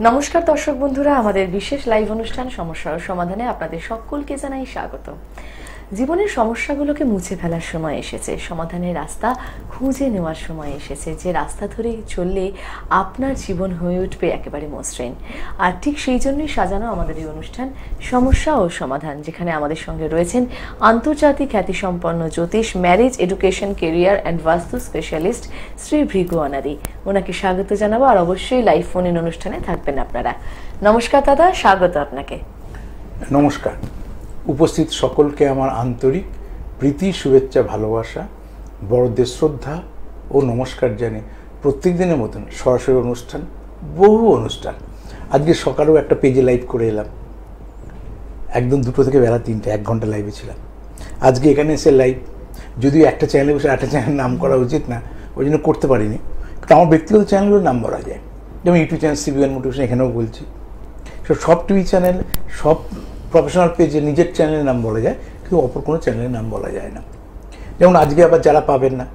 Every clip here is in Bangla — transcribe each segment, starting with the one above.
নমস্কার দর্শক বন্ধুরা, আমাদের বিশেষ লাইভ অনুষ্ঠান সমস্যা ও সমাধানে আপনাদের সকলকে জানাই স্বাগত। জীবনের সমস্যাগুলোকে মুছে ফেলার সময় এসেছে, সমাধানের রাস্তা খুঁজে নেওয়ার সময় এসেছে, যে রাস্তা ধরে চললে আপনার জীবন হয়ে উঠবে একেবারে মসৃণ। আর ঠিক সেই জন্যই সাজানো আমাদের এই অনুষ্ঠান সমস্যা ও সমাধান, যেখানে আমাদের সঙ্গে রয়েছেন আন্তর্জাতিক খ্যাতিসম্পন্ন জ্যোতিষ, ম্যারেজ, এডুকেশন, কেরিয়ার অ্যান্ড বাস্তু স্পেশালিস্ট শ্রী ভৃগু অনাদি। ওনাকে স্বাগত জানাবো, আর অবশ্যই লাইভ ফোন ইন অনুষ্ঠানে থাকবেন আপনারা। নমস্কার দাদা, স্বাগত আপনাকে। নমস্কার। উপস্থিত সকলকে আমার আন্তরিক প্রীতি, শুভেচ্ছা, ভালোবাসা, বড়দের শ্রদ্ধা ও নমস্কার জানিয়ে প্রত্যেক দিনের মতন সরাসরি অনুষ্ঠান, বহু অনুষ্ঠান। আজকে সকালেও একটা পেজে লাইভ করে এলাম, একদম 2টো থেকে বেলা 3টে, 1 ঘন্টা লাইভে ছিলাম। আজকে এখানে এসে লাইভ, যদিও একটা চ্যানেলে বসে একটা চ্যানেলের নাম করা উচিত না, ওই জন্য করতে পারিনি। কিন্তু আমার ব্যক্তিগত চ্যানেলের নাম বলা যায়, যেমন ইউটিউব চ্যানেল সিবিএন মোটিভেশন, এখানেও বলছি। সব টিভি চ্যানেল, সব প্রফেশনাল পেজে নিজের চ্যানেলের নাম বলা যায়, কিন্তু অপর কোনো চ্যানেলের নাম বলা যায় না। যেমন আজকে আবার যারা পাবেন না,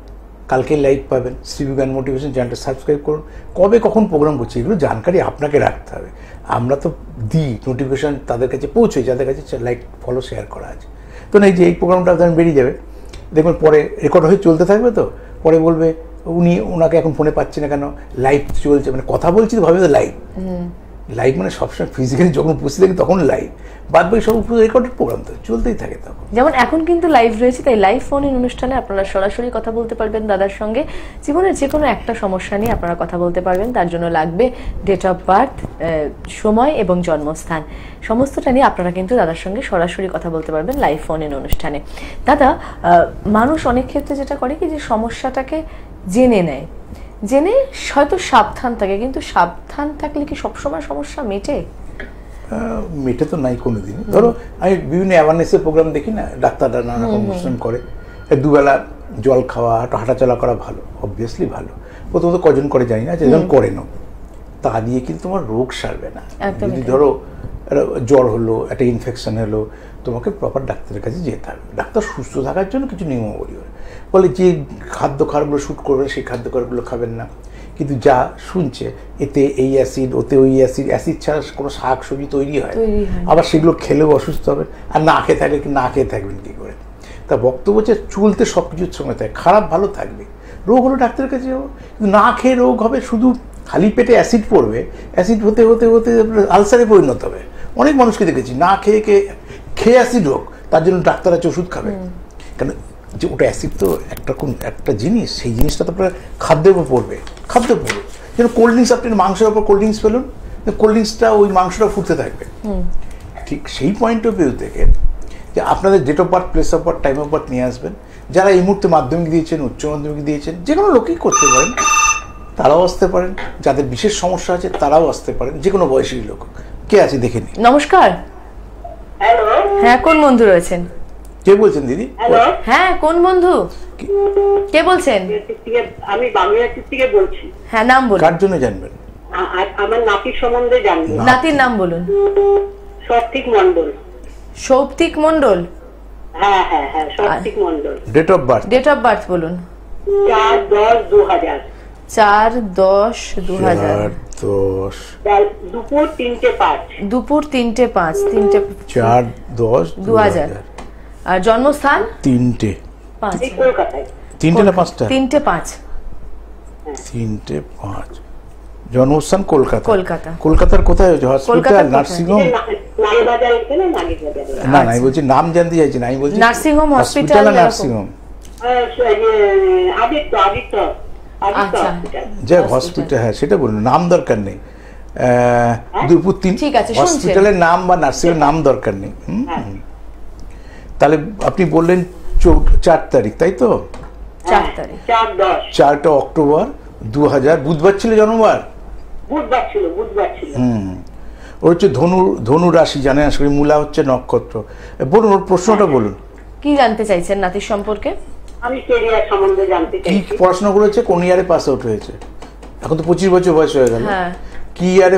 কালকে লাইভ পাবেন, সিবিএন মোটিভেশন চ্যানেলটা সাবস্ক্রাইব করুন। কবে কখন প্রোগ্রাম করছি এগুলো জানকারি আপনাকে রাখতে হবে। আমরা তো দিই নোটিফিকেশান, তাদের কাছে পৌঁছোই যাদের কাছে লাইক, ফলো, শেয়ার করা আছে। তো এই যে এই প্রোগ্রামটা ধরেন বেরিয়ে যাবে, দেখবেন পরে রেকর্ড হয়ে চলতে থাকবে, তো পরে বলবে ওনাকে এখন ফোনে পাচ্ছি না কেন, লাইভ চলছে, মানে কথা বলছি তো ভাবে তো লাইভ। লাইভ মানে সবসময় ফিজিক্যালি যখন উপস্থিত থাকি তখন লাইভ, বাদ বাকি সব রেকর্ডেড প্রোগ্রাম তো চলতেই থাকে। তখন যেমন এখন কিন্তু লাইভ রয়েছে, তাই লাইভ ফোন ইন অনুষ্ঠানে আপনারা সরাসরি কথা বলতে পারবেন দাদার সঙ্গে। জীবনের যে কোনো একটা সমস্যা নিয়ে আপনারা কথা বলতে পারবেন। তার জন্য লাগবে ডেট অফ বার্থ, সময় এবং জন্মস্থান, সমস্তটা নিয়ে আপনারা কিন্তু দাদার সঙ্গে সরাসরি কথা বলতে পারবেন লাইভ ফোন ইন অনুষ্ঠানে। দাদা, মানুষ অনেক ক্ষেত্রে যেটা করে কি, যে সমস্যাটাকে জেনে নেয়, জেনে হয়তো সাবধান থাকে, কিন্তু সাবধান থাকলে কি সবসময় সমস্যা মেটে? মেটে তো নাই কোনোদিন। ধরো আমি বিভিন্ন অ্যাওয়ারনেসের প্রোগ্রাম দেখি না, ডাক্তাররা নানা রকম অনুষ্ঠান করে, দুবেলা জল খাওয়া, হাঁটাচলা করা ভালো, অবভিয়াসলি ভালো। প্রথমত কজন করে জানি না, যেজন করে না, তা দিয়ে কিন্তু তোমার রোগ সারবে না। যদি ধরো জ্বর হলো, একটা ইনফেকশন হলো, তোমাকে প্রপার ডাক্তারের কাছে যেতে হবে। ডাক্তার সুস্থ থাকার জন্য কিছু নিয়মাবলী বলে, যে খাদ্য খাবারগুলো শ্যুট করবে সেই খাদ্য খাবারগুলো খাবেন না। কিন্তু যা শুনছে, এতে এই অ্যাসিড, ওতে ওই অ্যাসিড, অ্যাসিড ছাড়া কোনো শাক সবজি তৈরি হয়, আবার সেগুলো খেলেও অসুস্থ হবে। আর না খেয়ে থাকলে না খেয়ে থাকবেন কী করে? তা বক্তব্য হচ্ছে চলতে সব কিছুর সময় থাকে, খারাপ ভালো থাকবে, রোগ হলো ডাক্তারের কাছে যাবো। কিন্তু না খেয়ে রোগ হবে, শুধু খালি পেটে অ্যাসিড পড়বে, অ্যাসিড হতে হতে হতে আলসারে পরিণত হবে। অনেক মানুষকে দেখেছি না খেয়ে খেয়ে অ্যাসিড হোক, তার জন্য ডাক্তার আছে ওষুধ খাবে। কেন? যে ওটা অ্যাসিড তো একটা জিনিস, সেই জিনিসটা তো আপনার খাদ্যের উপর পড়বে, যেন কোল্ড ড্রিঙ্কস, আপনি মাংসের ওপর কোল্ড ড্রিঙ্কস পেলেন, কোল্ড ড্রিঙ্কসটা ওই মাংসটা ফুটতে থাকবে। ঠিক সেই পয়েন্ট অফ ভিউ থেকে যে আপনাদের date of birth, place of birth, time of birth নিয়ে আসবেন। যারা এই মুহূর্তে মাধ্যমিক দিয়েছেন, উচ্চ মাধ্যমিক দিয়েছেন, যে কোনো লোকই করতে পারেন, তারাও আসতে পারেন। যাদের বিশেষ সমস্যা আছে তারাও আসতে পারেন, যে কোনো বয়সী লোক। কে আছে দেখে নিন। নমস্কার। হ্যালো, হ্যাঁ, কোন বন্ধু রয়েছেন? কে বলছেন দিদি? হ্যাঁ, কোন বন্ধু, কে বলছেন? আমি বাংলাদেশ থেকে বলছি। হ্যাঁ, নাম বলুন। কার জন্য জানবেন? আমার নাতির সম্বন্ধে জানবেন। নাতির নাম বলুন। সৌপ্তিক মণ্ডল। সৌপ্তিক মণ্ডল? হ্যাঁ হ্যাঁ হ্যাঁ, Souptik Mondal. Date of birth? Date of birth বলুন। 4/10/2000। 4/10/2000। দুপুর 3:05। দুপুর 3:05। 4/10/2000। আর জন্মস্থান? 3:05। কলকাতায়। 3টে না 5টা? 3:05। 3:05। জন্মস্থান কলকাতা। কলকাতার কোথায়? Hospital, nursing home? না না, আমি বলছি নাম জানতে চাইছি না, আমি বলছি নার্সিংহোম, হসপিটাল, নার্সিংহোম। যে হসপিটাল, হ্যাঁ সেটা বলুন, নাম দরকার নেই। দুপুর 3 হসপিটালের নাম বা নার্সিংহোমের নাম দরকার নেই। তাহলে আপনি বললেন 4 তারিখ, তাই তো? 4 তারিখ, 4 অক্টোবর 2000। বুধবার ছিল জন্মবার? বুধবার ছিল। ওর হচ্ছে ধনু রাশি, জানেন আশা করি। মূলা হচ্ছে নক্ষত্র। বলুন, ওর প্রশ্নটা বলুন। কি জানতে চাইছেন নাতির সম্পর্কে? আমি কেরিয়ার সম্বন্ধে জানতে চাইছি। কি পড়াশোনা করেছে, কোন ইয়ারে পাস আউট হয়েছে? এখন তো 25 বছর বয়স হয়ে গেল। কি ইয়ারে,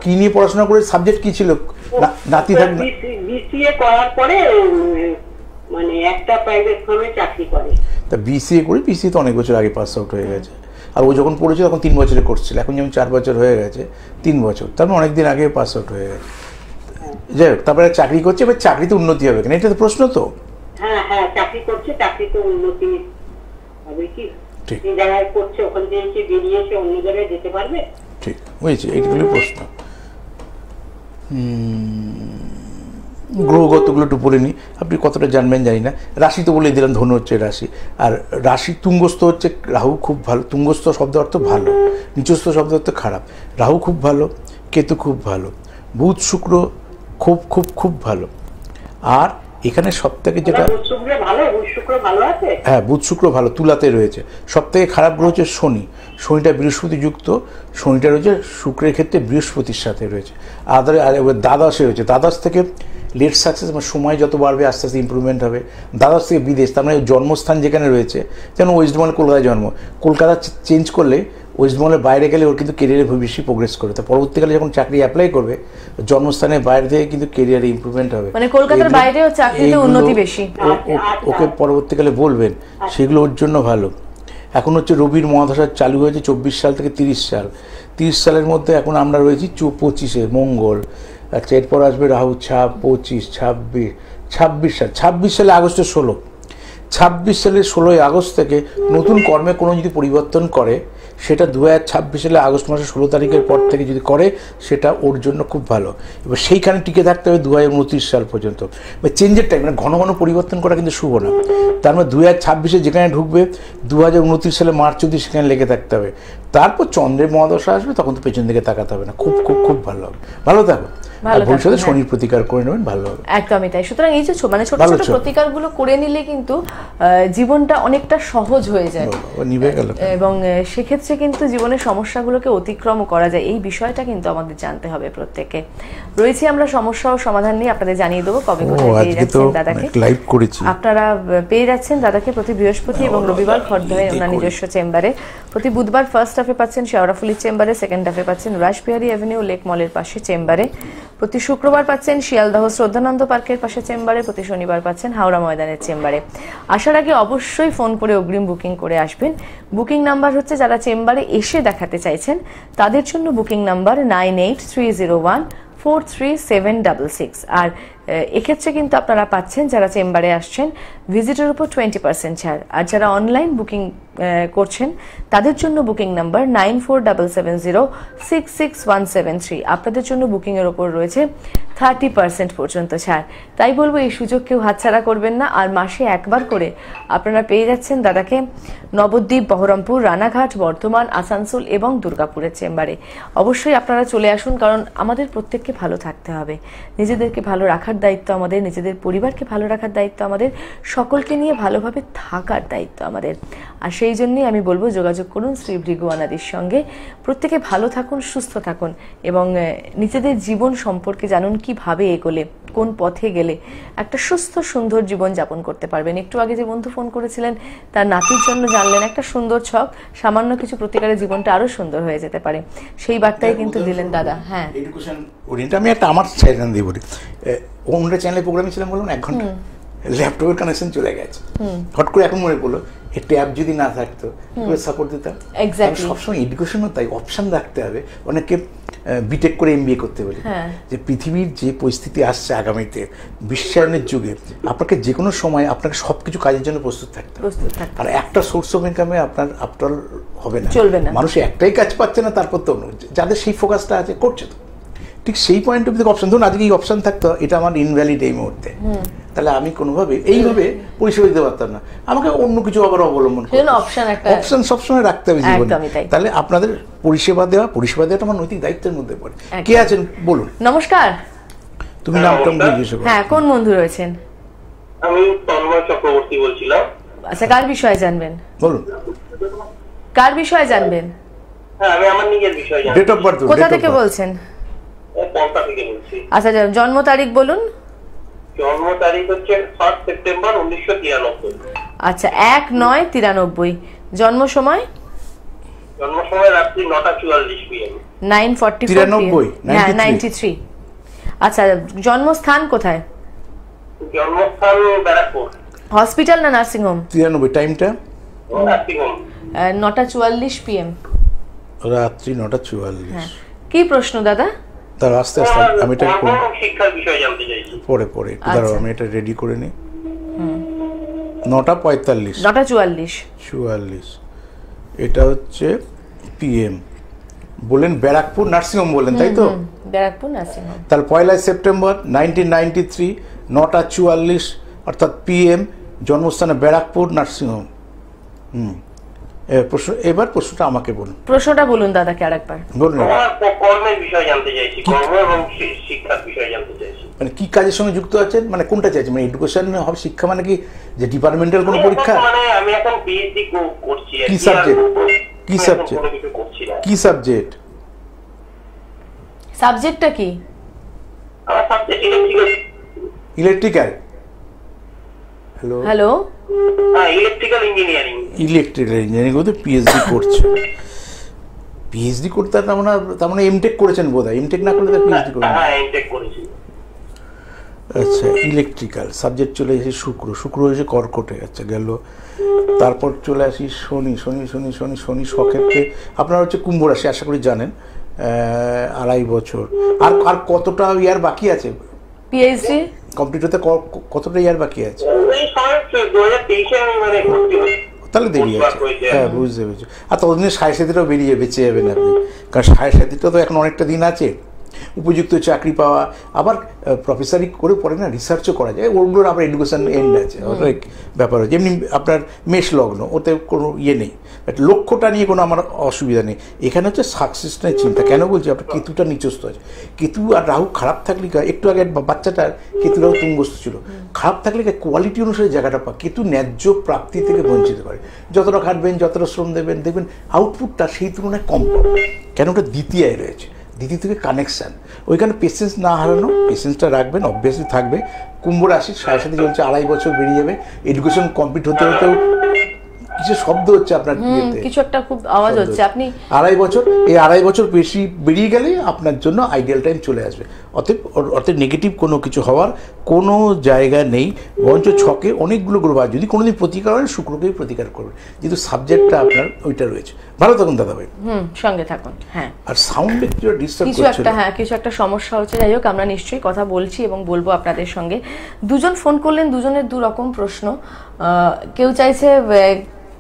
কি নিয়ে পড়াশোনা করে, সাবজেক্ট কি ছিল? নাতি থাকবে বিসিএ করার পরে মানে একটা প্রাইভেট ফার্মে চাকরি করে। তা বিসিএ করে, বিসিএ তো অনেক বছর আগে পাস আউট হয়ে গেছে। আর ও যখন পড়েছে তখন 3 বছরে কোর্স ছিল, এখন যেমন 4 বছর হয়ে গেছে, 3 বছর, তার মানে অনেকদিন আগে পাস আউট হয়ে গেছে। যাই হোক, তারপরে চাকরি করছে, এবার চাকরিতে উন্নতি হবে কিনা এটা তো প্রশ্ন। তো হ্যাঁ হ্যাঁ, চাকরি করছে, চাকরিতে উন্নতি হবে কি? ঠিক। যে জায়গায় করছে ওখান থেকে বেরিয়ে এসে অন্য জায়গায় যেতে পারবে। ঠিক বুঝেছি, এইগুলো প্রশ্ন। গ্রহগতগুলো একটু বলে নিই, আপনি কতটা জানবেন জানি না। রাশি তো বলে দিলাম, ধনু হচ্ছে রাশি, আর রাশি তুঙ্গস্থ হচ্ছে রাহু, খুব ভালো। তুঙ্গস্থ শব্দ অর্থ ভালো, নিচস্থ শব্দ অর্থ খারাপ। রাহু খুব ভালো, কেতু খুব ভালো, বুধ শুক্র খুব খুব খুব ভালো। আর এখানে সব থেকে যেটা, বুধ শুক্র ভালো, বুধ শুক্র ভালো আছে। হ্যাঁ, বুধ শুক্র ভালো, তুলাতে রয়েছে। সব থেকে খারাপ গ্রহ হচ্ছে শনি। শনিটা বৃহস্পতি যুক্ত, শনিটা রয়েছে শুক্রের ক্ষেত্রে বৃহস্পতির সাথে রয়েছে। আর দ্বাদশে রয়েছে, দ্বাদশ থেকে লেট সাকসেস, মানে সময় যত বাড়বে আস্তে আস্তে ইম্প্রুভমেন্ট হবে। দ্বাদশ থেকে বিদেশ, তার মানে জন্মস্থান যেখানে রয়েছে, যেন ওয়েস্ট বেঙ্গল কলকাতায় জন্ম, কলকাতা চেঞ্জ করলে ওয়েস্ট বেঙ্গলের বাইরে গেলে ওর কিন্তু কেরিয়ারে বেশি প্রোগ্রেস করে। তো পরবর্তীকালে যখন চাকরি অ্যাপ্লাই করবে, জন্মস্থানের বাইরে থেকে কিন্তু কেরিয়ারে ইমপ্রুভমেন্ট হবে, মানে কলকাতার বাইরেও চাকরিতে উন্নতি বেশি। ওকে পরবর্তীকালে বলবেন, সেগুলো ওর জন্য ভালো। এখন হচ্ছে রবির মহাদশা চালু হয়েছে 24 সাল থেকে 30 সাল। 30 সালের মধ্যে এখন আমরা রয়েছি 25-এ মঙ্গল। আচ্ছা, এরপর আসবে রাহু 25, 26 সাল, 26 সালে আগস্টের 16, 26 সালের 16ই আগস্ট থেকে নতুন কর্মে কোনো যদি পরিবর্তন করে, সেটা 2026 সালে আগস্ট মাসের 16 তারিখের পর থেকে যদি করে, সেটা ওর জন্য খুব ভালো। এবার সেইখানে টিকে থাকতে হবে 2029 সাল পর্যন্ত। চেঞ্জের টাইম, মানে ঘন ঘন পরিবর্তন করা কিন্তু শুভ না। তার মানে 2026-এ যেখানে ঢুকবে, 2029 সালে মার্চ অবধি সেখানে লেগে থাকতে হবে। তারপর চন্দ্রের মহাদশা আসবে, তখন তো পেছন দিকে তাকাতে হবে না। খুব খুব খুব ভালো হবে, ভালো থাকো। ভবিষ্যতে শনির প্রতিকার করে নেবেন, ভালো হবে। একদমই তাই। সুতরাং এই যে মানে ছোট ছোট প্রতিকারগুলো করে নিলে কিন্তু জীবনটা অনেকটা সহজ হয়ে যায়, এবং সেক্ষেত্রে কিন্তু জীবনের সমস্যাগুলোকে অতিক্রম করা যায়। এই বিষয়টা কিন্তু আমাদের জানতে হবে প্রত্যেককে। রয়েছে আমরা সমস্যা ও সমাধান নিয়ে আপনাদের জানিয়ে দেবো কবে কোথায় পেয়ে যাচ্ছেন দাদাকে। লাইভ করেছি, আপনারা পেয়ে যাচ্ছেন দাদাকে প্রতি বৃহস্পতি এবং রবিবার খড়দহে ওনার নিজস্ব চেম্বারে। প্রতি বুধবার ফার্স্ট হাফে পাচ্ছেন শেওড়াফুলির চেম্বারে, সেকেন্ড হাফে পাচ্ছেন রাসবিহারী অ্যাভিনিউ লেক মলের পাশে চেম্বারে। প্রতি শুক্রবার পাচ্ছেন শিয়ালদহ শ্রদ্ধানন্দ পার্কের পাশে চেম্বারে। প্রতি শনিবার পাচ্ছেন হাওড়া ময়দানের চেম্বারে। আসার আগে অবশ্যই ফোন করে অগ্রিম বুকিং করে আসবেন। বুকিং নাম্বার হচ্ছে, যারা চেম্বারে এসে দেখাতে চাইছেন তাদের জন্য বুকিং নাম্বার 9830143766। আর এক্ষেত্রে কিন্তু আপনারা পাচ্ছেন, যারা চেম্বারে আসছেন ভিজিটের উপর 20% ছাড়। আর যারা অনলাইন বুকিং করছেন তাদের জন্য বুকিং নাম্বার 9477066173। আপনাদের জন্য বুকিংয়ের ওপর রয়েছে 30% পর্যন্ত ছাড়। তাই বলবো, এই সুযোগ কেউ হাতছাড়া করবেন না। আর মাসে একবার করে আপনারা পেয়ে যাচ্ছেন দাদাকে নবদ্বীপ, বহরমপুর, রানাঘাট, বর্ধমান, আসানসোল এবং দুর্গাপুরের চেম্বারে। অবশ্যই আপনারা চলে আসুন, কারণ আমাদের প্রত্যেককে ভালো থাকতে হবে। নিজেদেরকে ভালো রাখার দায়িত্ব আমাদের, নিজেদের পরিবারকে ভালো রাখার দায়িত্ব আমাদের, সকলকে নিয়ে ভালোভাবে থাকার দায়িত্ব আমাদের। আর সেই জন্যই আমি বলবো, যোগাযোগ করুন শ্রী ভৃগু আনাদির সঙ্গে। প্রত্যেকে ভালো থাকুন, সুস্থ থাকুন এবং নিজেদের জীবন সম্পর্কে জানুন, কিভাবে এগোলে, কোন পথে গেলে একটা সুস্থ সুন্দর জীবন যাপন করতে পারবেন। একটু আগে যে বন্ধু ফোন করেছিলেন, তার নাতির জন্য জানলেন একটা সুন্দর ছক, সামান্য কিছু প্রতিকারে জীবনটা আরো সুন্দর হয়ে যেতে পারে, সেই বার্তাই কিন্তু দিলেন দাদা। হ্যাঁ, এডুকেশন ওরিয়েন্ট। আমি একটা আমার চ্যানেল দিয়ে বলি, অন্য চ্যানেলে প্রোগ্রামে ছিলাম, বললাম 1 ঘন্টা, ল্যাপটপের কানেকশন চলে গেছে। হট করে এখন মনে পড়লো, এই ট্যাব যদি না থাকতো সাপোর্ট দিতাম। সবসময় এডুকেশনও তাই অপশন রাখতে হবে। অনেকে বিটেক করে এমবিএ করতে বলি, যে পৃথিবীর যে পরিস্থিতি আসছে আগামীতে, বিশ্বায়নের যুগে আপনাকে যে কোনো সময় আপনাকে সবকিছু কাজের জন্য প্রস্তুত থাকতে হবে। আর একটা সোর্স অফ ইনকামে আপনার আফটার হবে না, চলবে না। মানুষ একটাই কাজ পাচ্ছে না, তারপর তো যাদের সেই ফোকাসটা আছে করছে তো, ঠিক সেই পয়েন্ট অফ অপশন। ধরুন আজকে এই অপশন থাকতো, এটা আমার ইনভ্যালিড এই মুহূর্তে, তাহলে আমি কোনোভাবে এইভাবে পরিষেবা দিতে পারতাম না, আমাকে অন্য কিছু আবার অবলম্বন অপশন সবসময় রাখতে হবে জীবনে। তাহলে আপনাদের পরিষেবা দেওয়াটা আমার নৈতিক দায়িত্বের মধ্যে পড়ে। কে আছেন বলুন? নমস্কার, তুমি নামটা জিজ্ঞেস করো। হ্যাঁ, কোন বন্ধু রয়েছেন? আমি তন্ময় চক্রবর্তী বলছিলাম। আচ্ছা, কার বিষয়ে জানবেন বলুন? কার বিষয়ে জানবেন? হ্যাঁ, আমি আমার নিজের বিষয়ে জানবো। Date of birth. কোথা থেকে বলছেন? কলকাতা থেকে বলছি। আচ্ছা, জন্ম তারিখ বলুন। জন্ম তারিখ হচ্ছে 1 সেপ্টেম্বর 1993। আচ্ছা, 1/9/93। জন্ম সময়? জন্ম সময় রাত্রি 9:44 PM। 9:44 হ্যাঁ, 93। আচ্ছা, জন্মস্থান কোথায়? জন্মস্থান ব্যারাকপুর। হসপিটাল না নার্সিং হোম? 93 টাইমটা? Nursing home. 9:44 PM। রাত্রি 9:44। হ্যাঁ, কি প্রশ্ন দাদা? তার আস্তে আস্তে আমি এটা শিক্ষার বিষয়ে জানতে চাইছি। পরে একটু দাঁড়াও, আমি এটা রেডি করে নিই। 9:45 9:44 এটা হচ্ছে PM। বলেন ব্যারাকপুর নার্সিংহোম বলেন, তাই তো? ব্যারাকপুর নার্সিংহোম। তাহলে 1 সেপ্টেম্বর 1993 9:44 অর্থাৎ PM, জন্মস্থানে ব্যারাকপুর নার্সিংহোম। এবার প্রশ্নটা আমাকে বলুন। প্রশ্নটা বলুন দাদাকে আরেকবার বলুন। কর্মের বিষয়ে জানতে চাইছি, কর্ম এবং শিক্ষার বিষয়ে জানতে চাইছি। মানে কি কাজের সঙ্গে যুক্ত আছেন, মানে কোনটা চাইছেন? মানে এডুকেশন হবে, শিক্ষা মানে কি যে ডিপার্টমেন্টাল কোনো পরীক্ষা? মানে আমি এখন পিএইচডি করছি। কি সাবজেক্ট? কি সাবজেক্ট? কি সাবজেক্ট? সাবজেক্টটা কি? আমার subject electrical. Hello, electrical engineering. Electrical engineering হতে পিএইচডি করছে। পিএইচডি করতে তার মানে এমটেক করেছেন বোধহয়। এমটেক না করলে তো পিএইচডি করবেন। হ্যাঁ, এমটেক করেছি। আচ্ছা, ইলেকট্রিক্যাল সাবজেক্ট চলে এসে শুক্র এসে কর্কটে। আচ্ছা, গেল। তারপর চলে আসি শনি। সক্ষেত্রে আপনার হচ্ছে কুম্ভ রাশি, আশা করি জানেন। 2.5 বছর। আর কতটা ইয়ার বাকি আছে পিএইচডি কমপ্লিট হতে? কতটা ইয়ার বাকি আছে? এই সময় 2023 আমি মানে ভর্তি হই। তাহলে দেরি আছে। হ্যাঁ, বুঝতে পেরেছি। আর ততদিনে সাথীটাও বেরিয়ে বেঁচে যাবেন আপনি, কারণ সাথীটা তো এখন অনেকটা দিন আছে। উপযুক্ত চাকরি পাওয়া, আবার প্রফেসরি করে পরে না রিসার্চও করা যায়, ওগুলোর আবার এডুকেশন এন্ড আছে, অনেক ব্যাপার আছে। যেমনি আপনার মেষ লগ্ন, ওতে কোনো ইয়ে নেই, বাট লক্ষ্যটা নিয়ে কোনো আমার অসুবিধা নেই। এখানে হচ্ছে সাকসেস নিয়ে চিন্তা। কেন বলছি? আপনার কেতুটা নিচস্থ আছে। কেতু আর রাহু খারাপ থাকলে, একটু আগে বাচ্চাটার কেতু রাহু তুঙ্গস্থ ছিল, খারাপ থাকলে কোয়ালিটি অনুসারে জায়গাটা পা, কেতু ন্যায্য প্রাপ্তি থেকে বঞ্চিত করে। যতটা খাটবেন, যতটা শ্রম দেবেন, দেখবেন আউটপুটটা সেই তুলনায় কম পাবে। কেন? ওটা দ্বিতীয়ায় রয়েছে, দ্বিতীয় থেকে কানেকশান। ওইখানে পেশেন্স না হারানো, পেশেন্সটা রাখবেন, অবভিয়াসলি থাকবে। কুম্ভ রাশির 7.5 চলছে, 2.5 বছর বেরিয়ে যাবে। এডুকেশন কমপ্লিট হতে হতেও কিছু শব্দ হচ্ছে আপনার, কিছু একটা খুব আওয়াজ হচ্ছে। আপনি 2.5 বছর, এই 2.5 বছর বেশি বেরিয়ে গেলে আপনার জন্য আইডিয়াল টাইম চলে আসবে। অতএব নেগেটিভ কোনো কিছু হওয়ার কোনো জায়গা নেই। বরঞ্চ ছকে অনেকগুলো গ্রহ আছে, যদি কোনোদিন প্রতিকার হয় শুক্রকেই প্রতিকার করবে, যেহেতু সাবজেক্টটা আপনার ওইটা রয়েছে। ভালো থাকুন দাদা ভাই, সঙ্গে থাকুন। হ্যাঁ, আর সাউন্ডে কিছু একটা সমস্যা হচ্ছে। যাই হোক, আমরা নিশ্চয়ই কথা বলছি এবং বলবো আপনাদের সঙ্গে। দুজন ফোন করলেন, দুজনের দু রকম প্রশ্ন। কেউ চাইছে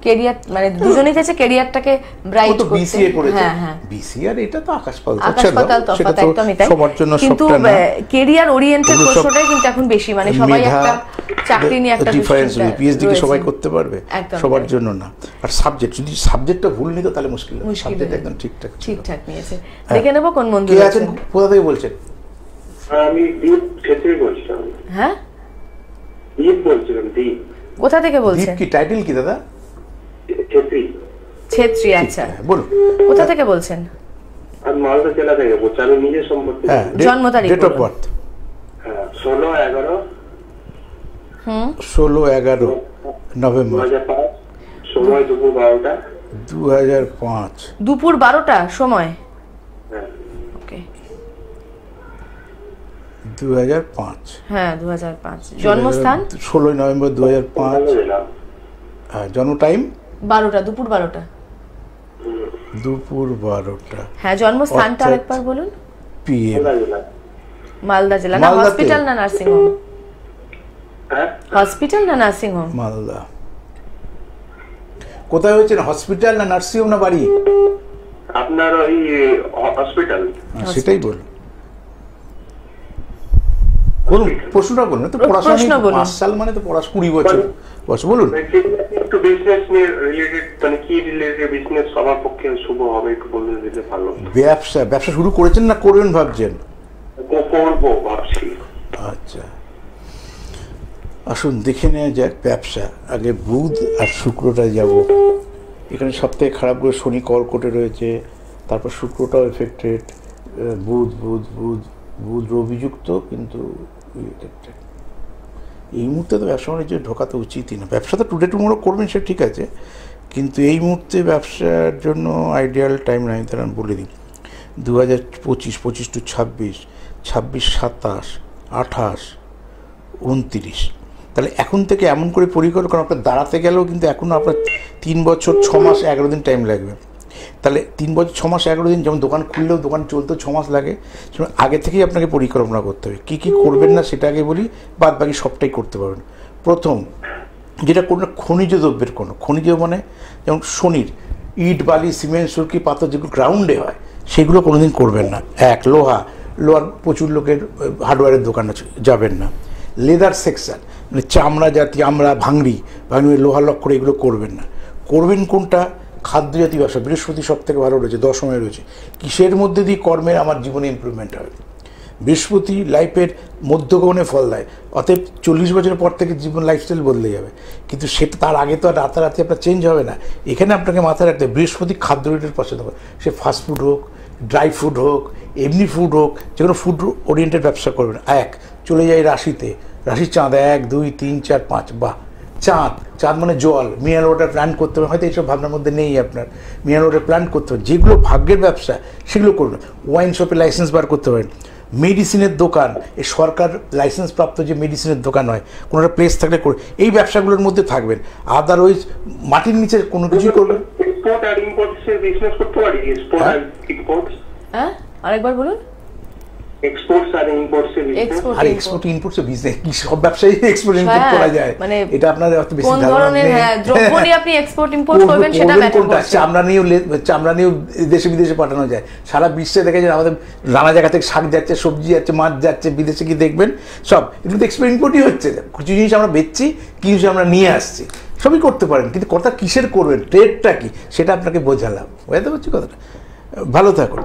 ক্যারিয়ার, মানে দুজনেই চাইছে ক্যারিয়ারটাকে ব্রাইট করতে। বিসিএ করেছে। হ্যাঁ, বিসিআর এটা তো আকাশ পাতাল তফাৎ, একদমই তাই। সবার জন্য কিন্তু ক্যারিয়ার ওরিয়েন্টেড প্রশ্নটাই কিন্তু এখন বেশি, মানে সবাই একটা চাকরি নিয়ে একটা ডিফারেন্স। পিএইচডি কি সবাই করতে পারবে? সবার জন্য না। আর সাবজেক্ট, যদি সাবজেক্টটা ভুল নিত তাহলে মুশকিল হবে। সাবজেক্ট একদম ঠিকঠাক নিয়েছে। দেখে নেব কোন বন্ধু আছেন, কোথা থেকে বলছেন? আমি দীপ ক্ষেত্রে বলছিলাম। হ্যাঁ, দীপ বলছিলাম। দীপ কোথা থেকে বলছেন? কি টাইটেল কি দাদা? ছেত্রী। আচ্ছা, বলুন কোথা থেকে বলছেন? আমি মালদা জেলা থেকে বলছি। আমি নিজের সম্পর্কে জন্ম তারিখ, ডেট অফ বার্থ? 16/11 নভেম্বর 2005, সময় দুপুর 12টা। 2005 দুপুর 12টা সময়। ওকে, 2005। হ্যাঁ, 2005। জন্মস্থান 16 নভেম্বর 2005। হ্যাঁ, জন্ম টাইম 12টা, দুপুর 12টা। দুপুর 12টা। হ্যাঁ, জন্মস্থানটা আরেকবার বলুন। PM, মালদা জেলা। না হসপিটাল না নার্সিং হোম? হসপিটাল না নার্সিং হোম? মালদা। কোথায় হয়েছে? হসপিটাল না নার্সিং হোম না বাড়ি? আপনার ওই হসপিটাল। সেটাই বলুন, বলুন প্রশ্নটা বলুন। তো পড়াশোনা 5 সাল মানে তো 20 বছর বলুন। একটু বিজনেস নিয়ে রিলেটেড, মানে কি রিলেটেড বিজনেস সবার পক্ষে শুভ হবে একটু বলে দিলে ভালো। ব্যবসা শুরু করেছেন না করবেন ভাবছেন? করবো ভাবছি। আচ্ছা, আসুন দেখে নেওয়া যাক ব্যবসা। আগে বুধ আর শুক্রটা যাব। এখানে সবথেকে খারাপ করে শনি কর্কটে রয়েছে, তারপর শুক্রটাও এফেক্টেড, বুধ রবিযুক্ত, কিন্তু এই মুহূর্তে তো ব্যবসা বাণিজ্য ঢোকাতে উচিতই না। ব্যবসা তো টুডে টুমোরো করবেন, সে ঠিক আছে, কিন্তু এই মুহূর্তে ব্যবসার জন্য আইডিয়াল টাইম নাই। তারা বলে দিই 2025, 25 to 26, 26, 27, 28, 29। তাহলে এখন থেকে এমন করে পরিকল্পনা, আপনার দাঁড়াতে গেলেও কিন্তু এখনও আপনার 3 বছর 6 মাস 11 দিন টাইম লাগবে। তাহলে 3 বছর 6 মাস 11 দিন, যেমন দোকান খুললেও দোকান চলতেও 6 মাস লাগে, সেরকম আগে থেকেই আপনাকে পরিকল্পনা করতে হবে। কী কী করবেন না সেটা আগে বলি, বাদ বাকি সবটাই করতে পারবেন। প্রথম যেটা কোনো খনিজ দ্রব্যের, কোনো খনিজ মানে যেমন শনির ইট, বালি, সিমেন্ট, সুরকি, পাথর যেগুলো গ্রাউন্ডে হয় সেগুলো কোনোদিন করবেন না। লোহার প্রচুর লোকের হার্ডওয়্যারের দোকান আছে, যাবেন না। লেদার সেকশন মানে চামড়া জাতীয়, ভাঙড়ি লোহা লক্কর, এগুলো করবেন না। করবেন কোনটা? খাদ্য জাতীয় ব্যবসা। বৃহস্পতি সব থেকে ভালো রয়েছে, 10মে রয়েছে। কিসের মধ্যে দিয়ে কর্মের আমার জীবনে ইমপ্রুভমেন্ট হবে? বৃহস্পতি লাইফের মধ্যগমনে ফল দেয়, অতএব 40 বছরের পর থেকে জীবন লাইফস্টাইল বদলে যাবে। কিন্তু সেটা তার আগে তো আর রাতারাতি আপনার চেঞ্জ হবে না। এখানে আপনাকে মাথায় রাখতে হবে বৃহস্পতি খাদ্য রিলেটেড পছন্দ করে, সে ফাস্টফুড হোক, ড্রাই ফুড হোক, এমনি ফুড হোক, যে কোনো ফুড ওরিয়েন্টেড ব্যবসা করবেন। চলে যায় রাশিতে, রাশির চাঁদ 1, 2, 3, 4, 5। বাহ, চাঁদ মানে জল, মিনারেল ওয়াটার প্ল্যান করতে হবে। হয়তো এইসব ভাবনার মধ্যে নেই আপনার, মিনারেল ওয়াটার প্ল্যান করতে হবে। যেগুলো ভাগ্যের ব্যবসা সেগুলো করবেন। ওয়াইন শপে লাইসেন্স বার করতে পারেন। মেডিসিনের দোকান, এই সরকার লাইসেন্স প্রাপ্ত যে মেডিসিনের দোকান হয়, কোনো একটা প্লেস থাকলে করে এই ব্যবসাগুলোর মধ্যে থাকবেন। আদারওয়াইজ মাটির নিচে কোনো কিছুই করবেন। এক্সপোর্ট আর ইম্পোর্টসের বিজনেস করতে পারি? এক্সপোর্ট আর ইম্পোর্টস, আরেকবার বলুন। এক্সপোর্টস আর ইম্পোর্টসের বিজনেস। আর এক্সপোর্ট ইম্পোর্টসের বিজনেস কি সব ব্যবসায়ী এক্সপোর্ট ইম্পোর্ট করা যায়? মানে এটা আপনার অত বেশি কোন ধারণা ধরনের নেই। দ্রব্য নিয়ে আপনি এক্সপোর্ট ইম্পোর্ট করবেন সেটা ম্যাটার করছে। চামড়া নিয়েও দেশে বিদেশে পাঠানো যায়। সারা বিশ্বে দেখে যে আমাদের নানা জায়গা থেকে শাক যাচ্ছে, সবজি যাচ্ছে, মাছ যাচ্ছে, বিদেশে কি দেখবেন সব এগুলো তো এক্সপোর্ট ইম্পোর্টই হচ্ছে। কিছু জিনিস আমরা বেচছি, কিছু জিনিস আমরা নিয়ে আসছি, সবই করতে পারেন। কিন্তু কথা কিসের করবেন, ট্রেডটা কি সেটা আপনাকে বোঝালাম। বুঝতে পারছি কথাটা? ভালো থাকুন।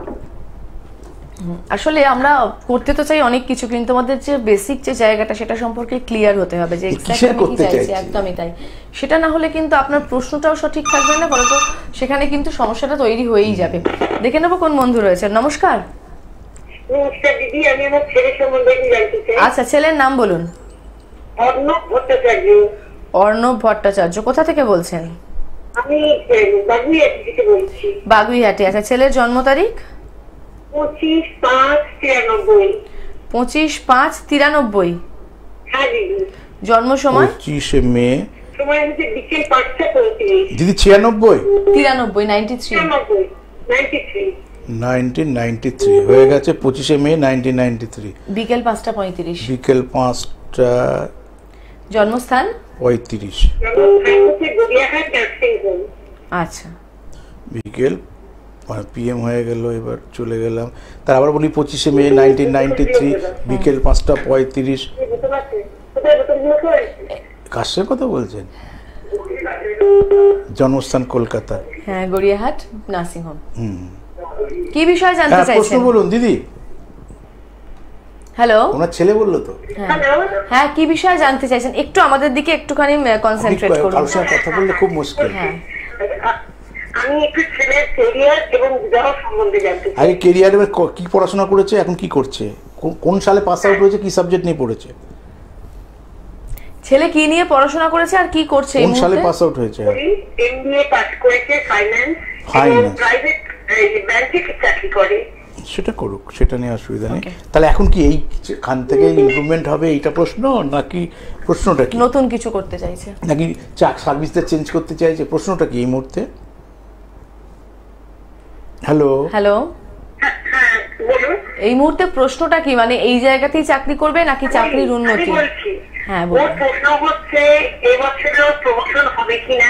আসলে আমরা করতে তো চাই অনেক কিছু, কিন্তু আমাদের যে বেসিক যে জায়গাটা সেটা সম্পর্কে ক্লিয়ার হতে হবে যে এক্স্যাক্টলি আমি কি চাইছি। একদমই তাই। সেটা না হলে কিন্তু আপনার প্রশ্নটাও সঠিক থাকবে না, বলতো সেখানে কিন্তু সমস্যাটা তৈরি হয়েই যাবে। দেখে নেবো কোন বন্ধু রয়েছে। নমস্কার। নমস্কার দিদি, আমি আমার ছেলের সম্বন্ধে জানতে চাই। আচ্ছা, ছেলের নাম বলুন। অর্ণব ভট্টাচার্য। অর্ণব ভট্টাচার্য, কোথা থেকে বলছেন? আমি বাগুইহাটি থেকে বলছি। বাগুইহাটি। আচ্ছা, ছেলের জন্ম তারিখ? 25/5/93। 25/5/93। হ্যাঁ দিদি। জন্ম সময়? 25 মে। সময় হচ্ছে বিকেল 5:35। দিদি 96? 93, 93। 1993 হয়ে গেছে। 25 মে 1993, বিকেল 5:35। বিকেল 5টা জন্মস্থান? 35। আচ্ছা, বিকেল PM হয়ে গেল। এবার চলে গেলাম, তার আবার বলি 25 মে 1993, বিকেল 5:35। কার সঙ্গে কথা বলছেন? জন্মস্থান কলকাতা। হ্যাঁ, গড়িয়াহাট নার্সিং হোম। কি বিষয় জানতে চাইছেন? প্রশ্ন বলুন দিদি। হ্যালো, ওনার ছেলে বললো তো। হ্যাঁ, কি বিষয় জানতে চাইছেন? একটু আমাদের দিকে একটুখানি কনসেন্ট্রেট করুন। কারোর সঙ্গে কথা বললে খুব মুশকিল। হ্যাঁ, আমি একটু ছেলের ক্যারিয়ার এবং বিবাহ সম্বন্ধে জানতে চাই। আগে ক্যারিয়ারে কি পড়াশোনা করেছে, এখন কি করছে, কোন সালে পাস আউট হয়েছে, কি সাবজেক্ট নিয়ে পড়েছে? ছেলে কি নিয়ে পড়াশোনা করেছে আর কি করছে? কোন সালে পাস আউট হয়েছে? MBA পাস করেছে, ফাইন্যান্স, প্রাইভেট ব্যাংকে চাকরি করে। সেটা করুক, সেটা নিয়ে অসুবিধা নেই। তাহলে এখন কি এইখান থেকে ইমপ্রুভমেন্ট হবে এইটা প্রশ্ন, নাকি প্রশ্নটা কি নতুন কিছু করতে চাইছে, নাকি সার্ভিসটা চেঞ্জ করতে চাইছে? প্রশ্নটা কি এই মুহূর্তে? হ্যালো, বলুন। এই মুহূর্তে প্রশ্নটা কি, মানে এই জায়গাতেই চাকরি করবে নাকি চাকরির উন্নতি? হ্যাঁ, বলুন। প্রশ্ন হচ্ছে এই বছরেও প্রমোশন হবে কিনা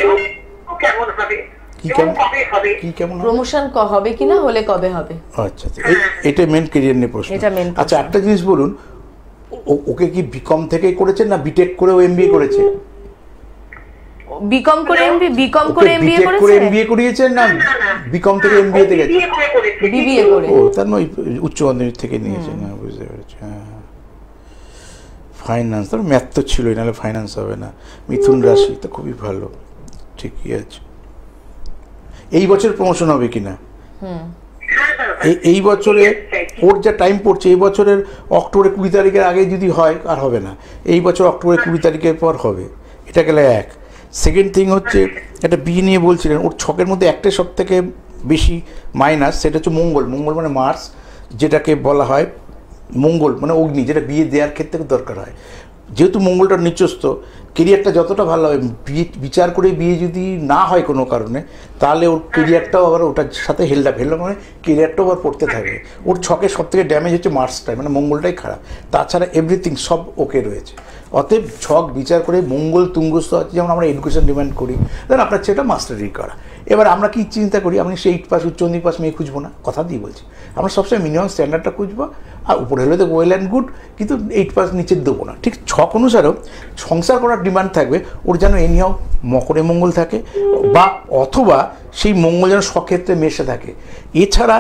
এবং কেমন হবে, কবে হবে, কি কেমন প্রমোশন হবে কিনা, হলে কবে হবে? আচ্ছা, এটা মেন ক্যারিয়ার নিয়ে প্রশ্ন। আচ্ছা, একটা জিনিস বলুন, ওকে কি বিকম থেকে করেছেন না বিটেক করে ও MBA করেছে? বিকম করে MBA করেছে। MBA করিয়েছেন না বিকম থেকে MBA তে গেছে? BBA করে। ও, তার মানে উচ্চ মাধ্যমিক থেকে নিয়েছেন। না, বুঝতে পেরেছি। হ্যাঁ, ফাইন্যান্স, তার ম্যাথ তো ছিলই, নাহলে ফাইন্যান্স হবে না। মিথুন রাশি তো খুবই ভালো, ঠিকই আছে। এই বছর প্রমোশন হবে কিনা? এই বছরে ওর যা টাইম পড়ছে, এই বছরের অক্টোবরের 20 তারিখের আগে যদি হয় আর হবে না। এই বছর অক্টোবরের 20 তারিখের পর হবে। এটা গেলে এক। সেকেন্ড থিং হচ্ছে, একটা বিয়ে নিয়ে বলছিলেন, ওর ছকের মধ্যে একটা সব থেকে বেশি মাইনাস, সেটা হচ্ছে মঙ্গল। মঙ্গল মানে মার্স, যেটাকে বলা হয় মঙ্গল মানে অগ্নি, যেটা বিয়ে দেওয়ার ক্ষেত্রে দরকার হয়। যেহেতু মঙ্গলটা নিচস্থ, কেরিয়ারটা যতটা ভালো হবে, বিচার করে বিয়ে যদি না হয় কোনো কারণে, তাহলে ওর কেরিয়ারটাও আবার ওটার সাথে হেল্ড মানে কেরিয়ারটাও আবার পড়তে থাকে। ওর ছকে সব থেকে ড্যামেজ হচ্ছে মার্সটাই, মানে মঙ্গলটাই খারাপ, তাছাড়া এভরিথিং সব ওকে রয়েছে। অতএব ছক বিচার করে মঙ্গল তুঙ্গস্থ আছে, যেমন আমরা এডুকেশন ডিমান্ড করি, দেন আপনার সেটা মাস্টারি করা। এবার আমরা কি চিন্তা করি, আপনি সেই 8 পাস উচ্চমাধ্যমিক পাস মেয়ে খুঁজবো না, কথা দিয়ে বলছি, আমরা সবসময় মিনিমাম স্ট্যান্ডার্ডটা খুঁজবো, আর উপরে হলে তো ওয়েল অ্যান্ড গুড, কিন্তু 8 পাস নিচে দেবো না। ঠিক ছক অনুসারেও সংসার করার ডিমান্ড থাকবে ওর, যেন এনিহাও মকরে মঙ্গল থাকে, বা অথবা সেই মঙ্গল যেন সক্ষেত্রে মেশে থাকে। এছাড়া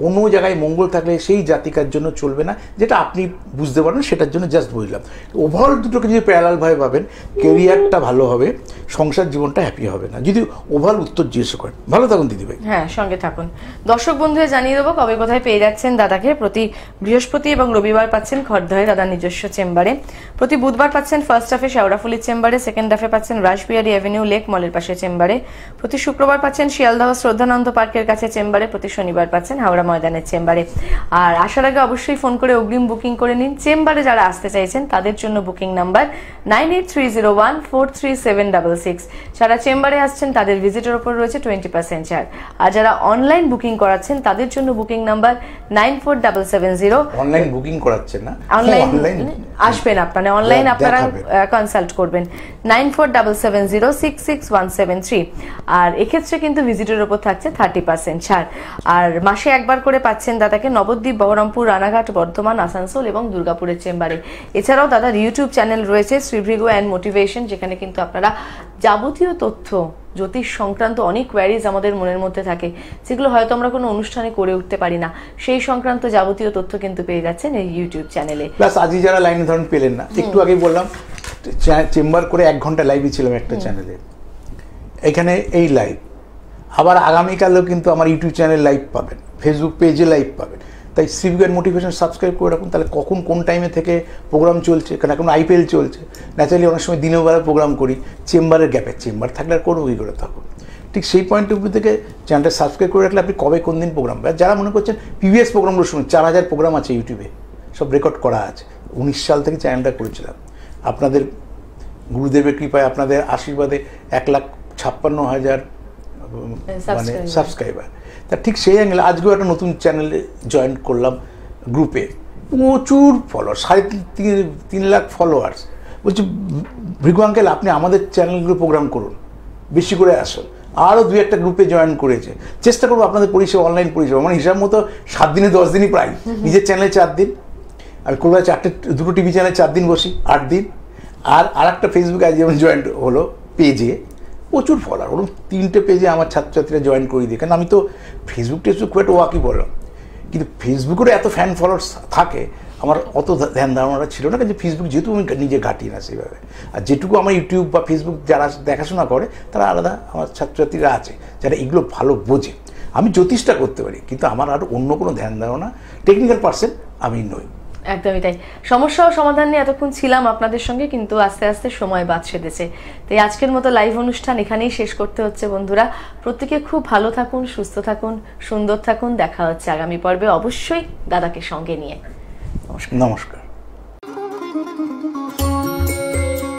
কোনো জায়গায় মঙ্গল থাকলে সেই জাতিকার জন্য চলবে না, যেটা আপনি বুঝতে পারেন, সেটার জন্য জাস্ট বুঝলাম। ওভারঅল দুটোকে যদি প্যারালালভাবে ভাবেন, কেরিয়ারটা ভালো হবে, সংসার জীবনটা হ্যাপি হবে না। যদি ওভারঅল উত্তর জিজ্ঞেস করেন। ভালো থাকুন দিদিভাই। হ্যাঁ, সঙ্গে থাকুন। দর্শক বন্ধুরা জানিয়ে দেবো কবে কোথায় পেয়ে যাচ্ছেন দাদাকে। প্রতি বৃহস্পতি এবং রবিবার পাচ্ছেন খড়দহে দাদার নিজস্ব চেম্বারে, প্রতি বুধবার পাচ্ছেন ফার্স্ট হাফে শেওড়াফুলির চেম্বারে, সেকেন্ড হাফে পাচ্ছেন রাসবিহারী অ্যাভিনিউ লেক মলের পাশে চেম্বারে, প্রতি শুক্রবার পাচ্ছেন শিয়ালদহ শ্রদ্ধানন্দ পার্কের কাছে চেম্বারে, প্রতি শনিবার পাচ্ছেন হাওড়া ময়দানের চেম্বারে। আর আসার আগে অবশ্যই ফোন করে অগ্রিম বুকিং করে নিন। চেম্বারে যারা আসতে চাইছেন তাদের জন্য বুকিং নাম্বার 9830143766। যারা চেম্বারে আসছেন তাদের ভিজিটের উপর রয়েছে 20% ছাড়। আর যারা অনলাইন বুকিং করাচ্ছেন তাদের জন্য বুকিং নাম্বার 947770। অনলাইন বুকিং করাচ্ছেন না, অনলাইন আসবেন আপনারা, অনলাইন আপনারা কনসাল্ট করবেন 9477066173। আর এক্ষেত্রে কিন্তু ভিজিটের উপর থাকছে 30% ছাড়। আর মাসে একবার করে পাচ্ছেন দাদাকে নবদ্বীপ, বহরমপুর, রানাঘাট, বর্ধমান, আসানসোল এবং দুর্গাপুরের চেম্বারে। এছাড়াও দাদার ইউটিউব চ্যানেল রয়েছে শ্রীভৃগু অ্যান্ড মোটিভেশন, যেখানে কিন্তু আপনারা যাবতীয় তথ্য জ্যোতিষ সংক্রান্ত অনেক কোয়ারিজ আমাদের মনের মধ্যে থাকে, যেগুলো হয়তো আমরা কোনো অনুষ্ঠানে করে উঠতে পারি না, সেই সংক্রান্ত যাবতীয় তথ্য কিন্তু পেয়ে যাচ্ছেন এই ইউটিউব চ্যানেলে। প্লাস আজই যারা লাইনে ধরুন পেলেন না, একটু আগেই বললাম চেম্বার করে 1 ঘন্টা লাইভই ছিলাম একটা চ্যানেলে, এখানে এই লাইভ আবার আগামীকালেও কিন্তু আমার ইউটিউব চ্যানেল লাইভ পাবেন, ফেসবুক পেজে লাইভ পাবেন। তাই শ্রীভৃগু অ্যান্ড মোটিভেশন সাবস্ক্রাইব করে রাখুন, তাহলে কখন কোন টাইমে থেকে প্রোগ্রাম চলছে, কারণ এখন IPL চলছে, ন্যাচারালি অনেক সময় দিনের বেলা প্রোগ্রাম করি, চেম্বারের গ্যাপে, চেম্বার থাকলে আর করবো কী করে থাকুন। ঠিক সেই পয়েন্ট অফ ভিউ থেকে চ্যানেলটা সাবস্ক্রাইব করে রাখলে আপনি কবে কোন দিন প্রোগ্রাম, যারা মনে করছেন প্রিভিয়াস প্রোগ্রামগুলো শুনুন, 4000 প্রোগ্রাম আছে ইউটিউবে, সব রেকর্ড করা আছে। 19 সাল থেকে চ্যানেলটা করেছিলাম, আপনাদের গুরুদেবের কৃপায়, আপনাদের আশীর্বাদে 1,56,000 মানে সাবস্ক্রাইবার। তা ঠিক সেই অ্যাঙ্গেলে আজকেও একটা নতুন চ্যানেলে জয়েন করলাম, গ্রুপে প্রচুর ফলোয়ার, 3.5 লাখ ফলোয়ার্স। বলছি ভৃগু আঙ্কেল আপনি আমাদের চ্যানেলগুলো প্রোগ্রাম করুন, বেশি করে আসুন। আরও 2-1টা গ্রুপে জয়েন করেছে, চেষ্টা করবো আপনাদের পরিষেবা, অনলাইন পরিষেবা, মানে হিসাব মতো 7 দিনে 10 দিনই প্রায়, নিজের চ্যানেলে 4 দিন, আমি কলকাতায় 2টো টিভি চ্যানেলে 4 দিন বসি, 8 দিন। আর একটা ফেসবুকে আজ যেমন জয়েন্ট হলো পেজে, প্রচুর ফলোয়ার, ওরকম 3টে পেজে আমার ছাত্রছাত্রীরা জয়েন করে দিই, কারণ আমি তো ফেসবুক খুব একটা ওয়াকি বললাম, কিন্তু ফেসবুকেরও এত ফ্যান ফলোয়ার্স থাকে, আমার অত ধ্যান ধারণাটা ছিল না, কিন্তু ফেসবুক যেহেতু আমি নিজে ঘাটি না সেইভাবে, আর যেটুকু আমার ইউটিউব বা ফেসবুক যারা দেখাশোনা করে তারা আলাদা আমার ছাত্রছাত্রীরা আছে যারা এগুলো ভালো বোঝে। আমি জ্যোতিষটা করতে পারি, কিন্তু আমার আর অন্য কোনো ধ্যান ধারণা, টেকনিক্যাল পার্সন আমি নই। একদমই তাই। সমস্যা ও সমাধান নিয়ে এতক্ষণ ছিলাম আপনাদের সঙ্গে, কিন্তু আস্তে আস্তে সময় বাদ সেধেছে, তাই আজকের মতো লাইভ অনুষ্ঠান এখানেই শেষ করতে হচ্ছে। বন্ধুরা প্রত্যেকে খুব ভালো থাকুন, সুস্থ থাকুন, সুন্দর থাকুন। দেখা হচ্ছে আগামী পর্বে, অবশ্যই দাদাকে সঙ্গে নিয়ে। নমস্কার।